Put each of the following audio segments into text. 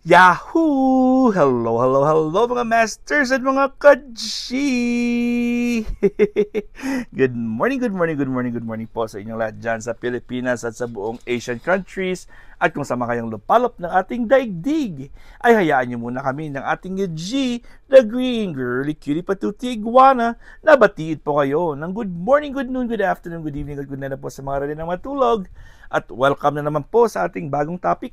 Yahoo! Hello, hello, hello mga masters at mga kaji! Good morning, good morning, good morning, good morning po sa inyong lahat dyan sa Pilipinas at sa buong Asian countries. At kung sama kayong lupalop ng ating daigdig, ay hayaan nyo muna kami ng ating G, the green girly cutie patuti iguana, na batiid po kayo ng good morning, good noon, good afternoon, good evening, good night na po sa mga rin ng matulog. At welcome na naman po sa ating bagong topic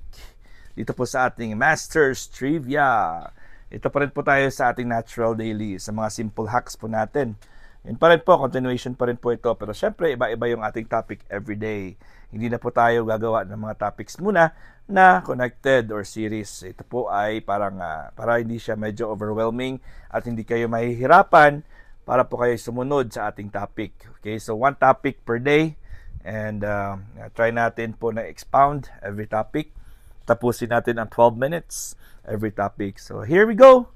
dito po sa ating Masters Trivia. Ito pa rin po tayo sa ating Natural Daily, sa mga simple hacks po natin. Yun pa rin po, continuation pa rin po ito. Pero syempre, iba-iba yung ating topic everyday. Hindi na po tayo gagawa ng mga topics muna na connected or series. Ito po ay parang para hindi siya medyo overwhelming at hindi kayo mahihirapan para po kayo sumunod sa ating topic. Okay, so one topic per day and try natin po na expound every topic. Tapusin natin ang 12 minutes every topic. So here we go.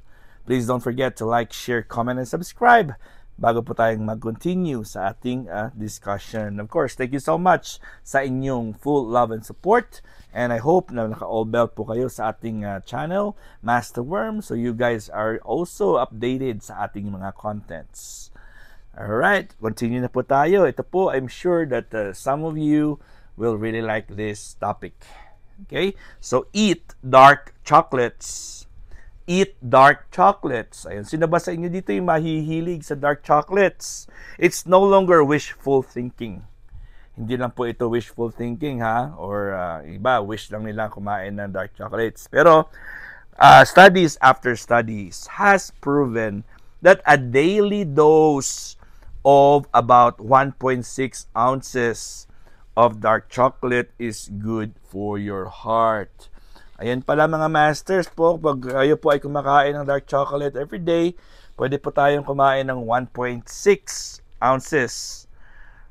Please don't forget to like, share, comment, and subscribe bago po tayong mag-continue sa ating discussion. Of course, thank you so much sa inyong full love and support. And I hope na naka-all belt po kayo sa ating channel, Master Worm. So you guys are also updated sa ating mga contents. Alright, continue na po tayo. Ito po, I'm sure that some of you will really like this topic. Okay? So, eat dark chocolates. Eat dark chocolates. Ayun, sino ba sa inyo dito yung mahihilig sa dark chocolates? It's no longer wishful thinking. Hindi lang po ito wishful thinking, ha? Or iba, wish lang nila kumain ng dark chocolates. Pero, studies after studies has proven that a daily dose of about 1.6 ounces of dark chocolate is good for your heart. Ayan pala mga masters po, pag kayo po ay kumakain ng dark chocolate every day, pwede po tayong kumain ng 1.6 ounces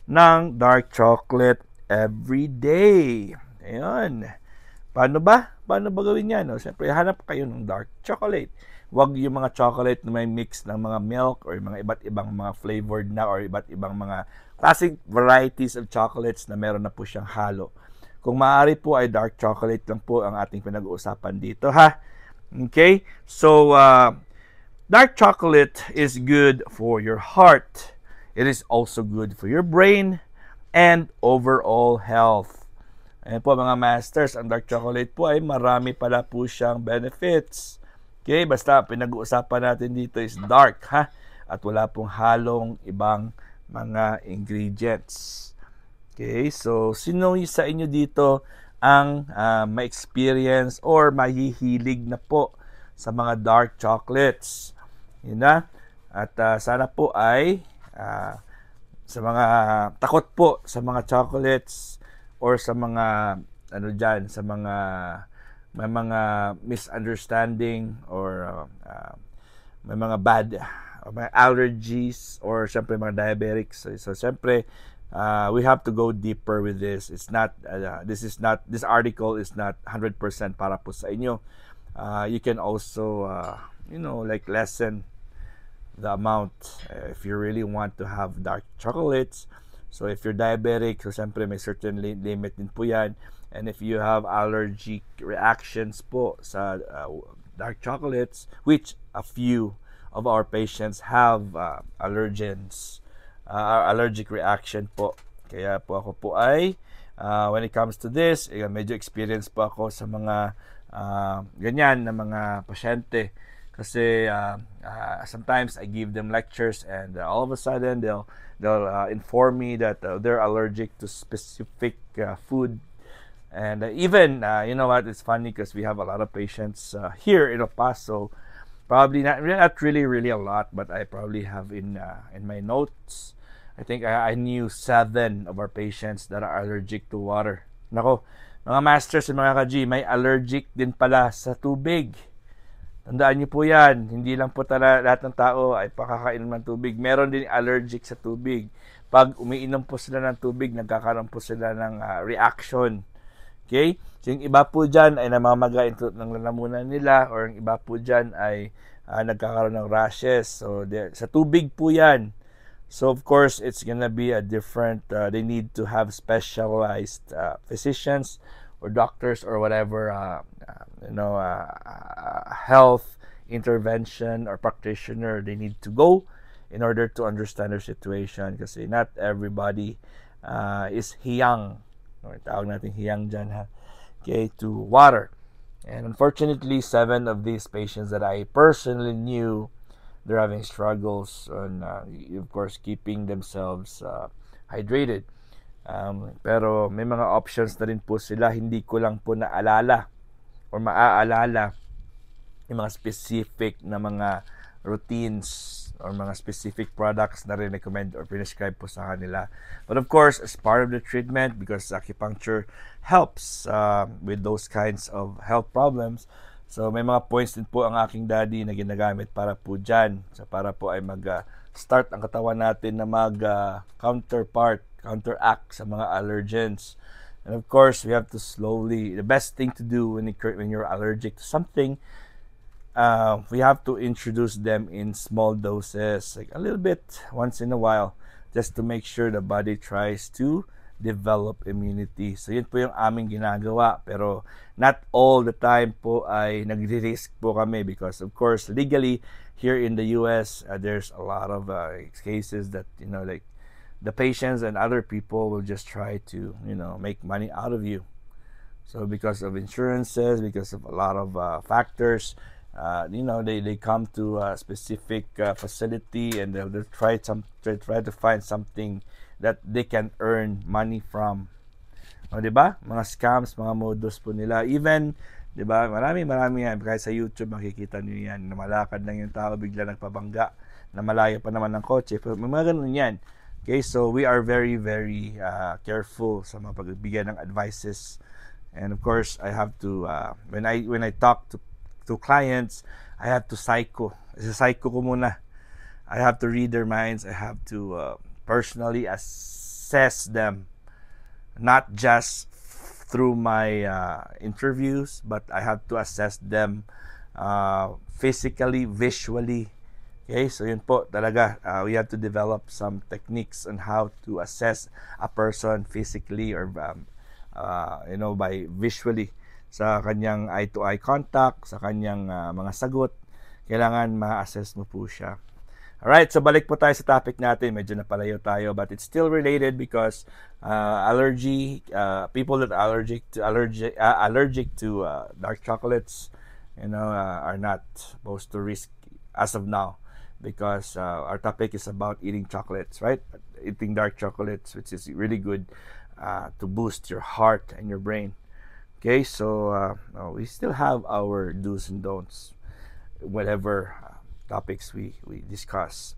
ng dark chocolate every day. Ayan. Paano ba? Paano ba gawin yan? No? Siyempre, hanap kayo ng dark chocolate. Huwag yung mga chocolate na may mix ng mga milk or mga iba't ibang mga flavored na or iba't ibang mga classic varieties of chocolates na meron na po siyang halo. Kung maaari po ay dark chocolate lang po ang ating pinag-uusapan dito, ha? Okay? So, dark chocolate is good for your heart. It is also good for your brain and overall health. Ayan po mga masters, ang dark chocolate po ay marami pala po siyang benefits. Okay, basta pinag-uusapan natin dito is dark, ha? At wala pong halong ibang mga ingredients. Okay, so sino sa inyo dito ang ma-experience or mahihilig na po sa mga dark chocolates? Yun na. At sana po ay sa mga takot po sa mga chocolates or sa mga ano dyan, sa mga may mga misunderstanding or may mga bad may allergies or syempre mga diabetics. So syempre we have to go deeper with this. It's not this article is not 100% para po sa inyo. You can also like lessen the amount if you really want to have dark chocolates. So if you're diabetic, so syempre may certain limit din po yan. And if you have allergic reactions po sa dark chocolates, which a few of our patients have allergens, allergic reaction po. Kaya po ako po ay, when it comes to this, medyo experience po ako sa mga ganyan na mga pasyente. Kasi sometimes I give them lectures and all of a sudden they'll inform me that they're allergic to specific food. And even, you know what, it's funny because we have a lot of patients here in El Paso. Probably not really a lot, but I probably have in my notes. I think I knew 7 of our patients that are allergic to water. Nako, mga masters and mga ka-G, may allergic din pala sa tubig. Tandaan niyo po yan, hindi lang po lahat ng tao ay pakakainom ng tubig. Meron din allergic sa tubig. Pag umiinom po sila ng tubig, nagkakaroon po sila ng reaction. Okay? So yung iba po dyan ay namamaga ng lalamunan nila or yung iba po dyan ay nagkakaroon ng rashes. So sa tubig po yan. So of course, it's gonna be a different, they need to have specialized physicians or doctors or whatever health intervention or practitioner they need to go in order to understand their situation, kasi not everybody is hiyang, tawag natin hiyang dyan, ha, okay, to water. And unfortunately, 7 of these patients that I personally knew, they're having struggles on, of course, keeping themselves hydrated. Pero may mga options na rin po sila. Hindi ko lang po naalala or maaalala yung mga specific na mga routines or mga specific products na rin-recommend or prescribe po sa kanila. But of course, as part of the treatment, because acupuncture helps with those kinds of health problems, so may mga points din po ang aking daddy na ginagamit para po dyan. So para po ay mag-start ang katawan natin na counteract sa mga allergens. And of course, we have to slowly, the best thing to do when you're allergic to something, we have to introduce them in small doses, like a little bit once in a while, just to make sure the body tries to develop immunity. So yun po yung aming ginagawa, pero not all the time po ay nagre-risk po kami, because of course legally here in the US there's a lot of cases that like the patients and other people will just try to make money out of you. So because of insurances, because of a lot of factors, they come to a specific facility and they'll try to find something that they can earn money from. O, diba? Mga scams, mga modus po nila. Even, diba? Marami yan. Kahit sa YouTube, makikita niyo yan. Namalakad lang yung tao, bigla nagpabangga. Na malayo pa naman ng kotse. Pero may mga ganun yan. Okay, so we are very, very careful sa mga pagbibigay ng advices. And of course, I have to, when I talk to clients, I have to psycho ko muna. I have to read their minds. I have to personally assess them, not just through my interviews, but I have to assess them physically, visually. Okay, so yun po talaga, we have to develop some techniques on how to assess a person physically or by visually, sa kanyang eye-to-eye contact, sa kanyang mga sagot. Kailangan ma-assess mo po siya. Alright, so balik po tayo sa topic natin. Medyo napalayo tayo, but it's still related because people that are allergic to dark chocolates, are not supposed to risk as of now, because our topic is about eating chocolates, right? Eating dark chocolates, which is really good to boost your heart and your brain. Okay, so we still have our do's and don'ts, whatever topics we discuss.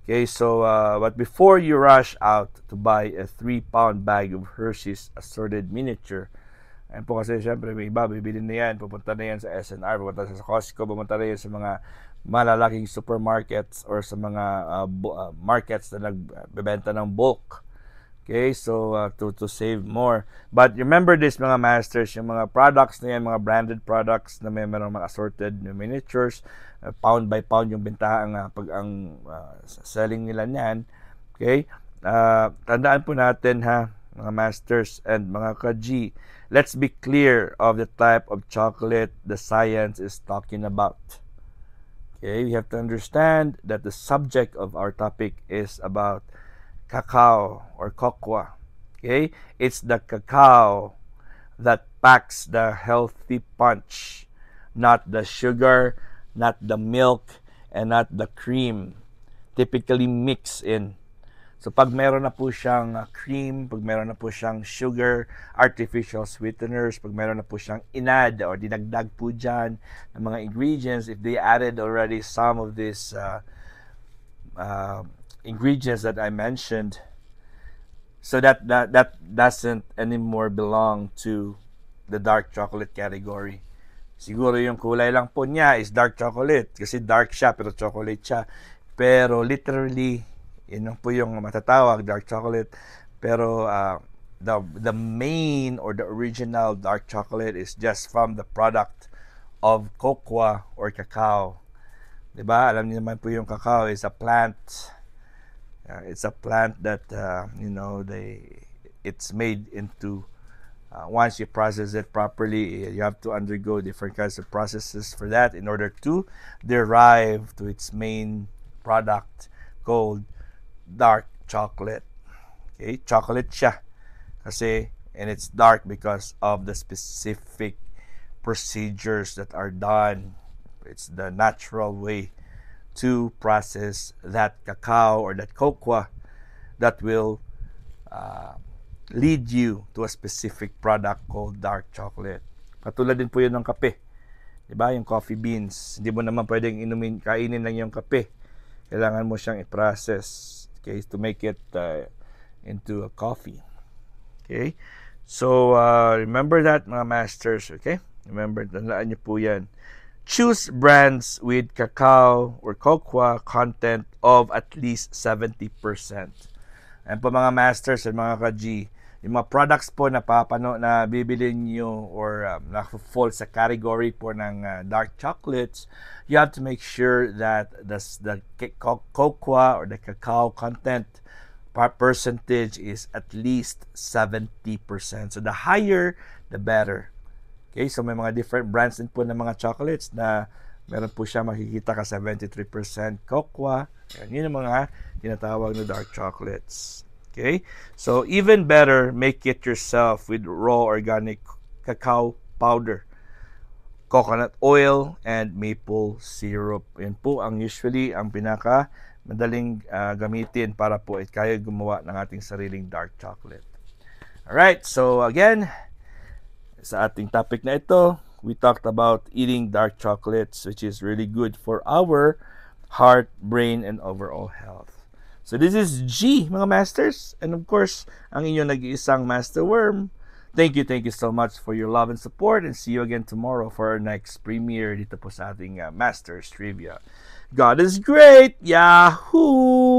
Okay, so but before you rush out to buy a 3-pound bag of Hershey's assorted miniature, and po kasi syempre may iba, bibili na yan, pupunta na yan sa SNR, pupunta sa Costco, pupunta na yan sa mga malalaking supermarkets or sa mga markets na nagbebenta ng bulk. Okay, so to save more. But remember this, mga masters, yung mga products na yan, mga branded products na may mga assorted miniatures, pound by pound yung bentahan pag ang selling nila niyan. Okay, tandaan po natin, ha, mga masters and mga ka-G, let's be clear of the type of chocolate the science is talking about. Okay, we have to understand that the subject of our topic is about cacao or cocoa. Okay, it's the cacao that packs the healthy punch, not the sugar, not the milk, and not the cream typically mixed in. So pag meron na po siyang cream, pag meron na po siyang sugar, artificial sweeteners, pag meron na po siyang inad or dinagdag po dyan ng mga ingredients, if they added already some of these ingredients that I mentioned, so that doesn't anymore belong to the dark chocolate category. Siguro yung kulay lang po niya is dark chocolate kasi dark siya pero chocolate siya, pero literally yun po yung matatawag dark chocolate, pero the main or the original dark chocolate is just from the product of cocoa or cacao. Diba? Alam niyo naman po yung cacao is a plant. It's a plant that it's made into Once you process it properly, you have to undergo different kinds of processes for that in order to derive to its main product called dark chocolate. Okay, chocolate siya kasi, and it's dark because of the specific procedures that are done. It's the natural way to process that cacao or that cocoa that will lead you to a specific product called dark chocolate. Katulad din po yun ng kape. Diba? Yung coffee beans. Hindi mo naman pwedeng kainin lang yung kape. Kailangan mo siyang i-process, okay, to make it into a coffee. Okay? So, remember that, mga masters, okay? Remember, tandaan niyo po yan. Choose brands with cacao or cocoa content of at least 70%. Ayan po, mga masters at mga ka-G, yung mga products po na bibili nyo or na-fall sa category po ng dark chocolates, you have to make sure that the cocoa or the cacao content percentage is at least 70%. So the higher, the better. Okay, so may mga different brands din po ng mga chocolates na meron po siya makikita ka 73% cocoa. Yun yung mga tinatawag na dark chocolates. Okay, so even better, make it yourself with raw organic cacao powder, coconut oil, and maple syrup. Yan po ang usually ang pinaka madaling gamitin para po kaya gumawa ng ating sariling dark chocolate. Alright, so again, sa ating topic na ito, we talked about eating dark chocolates, which is really good for our heart, brain, and overall health. So this is G, mga masters, and of course, ang inyong nag-iisang Master Worm. Thank you so much for your love and support, and see you again tomorrow for our next premiere dito po sa ating Masters Trivia. God is great! Yahoo!